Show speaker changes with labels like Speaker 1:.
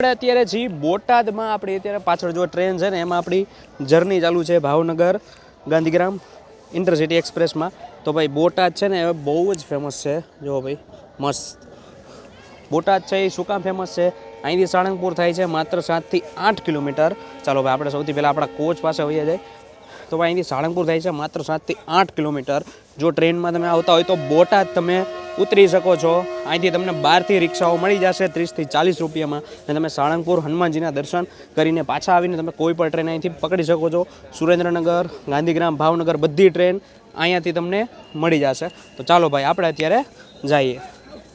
Speaker 1: આપણે અત્યારે છીએ બોટાદમાં. આપણી અત્યારે પાછળ જો ટ્રેન છે ને એમાં આપણી જર્ની ચાલુ છે ભાવનગર ગાંધીગ્રામ ઇન્ટરસિટી એક્સપ્રેસમાં. તો ભાઈ બોટાદ છે ને એ બહુ જ ફેમસ છે. જો ભાઈ મસ્ત બોટાદ છે એ શું કામ ફેમસ છે? અહીંથી સાળંગપુર થાય છે માત્ર 7 થી 8 કિલોમીટર. ચાલો ભાઈ આપણે સૌથી પહેલાં આપણા કોચ પાસે વહી જાય. તો ભાઈ અહીંથી સાળંગપુર થાય છે માત્ર 7 થી 8 કિલોમીટર. જો ટ્રેનમાં તમે આવતા હોય તો બોટાદ તમે ઉતરી શકો છો. અહીંથી તમને 12થી રિક્ષાઓ મળી જશે 30 થી 40 રૂપિયામાં, અને તમે સાળંગપુર હનુમાનજીના દર્શન કરીને પાછા આવીને તમે કોઈ પણ ટ્રેન અહીંથી પકડી શકો છો. સુરેન્દ્રનગર, ગાંધીગ્રામ, ભાવનગર બધી ટ્રેન અહીંયાથી તમને મળી જશે. તો ચાલો ભાઈ આપણે અત્યારે જઈએ.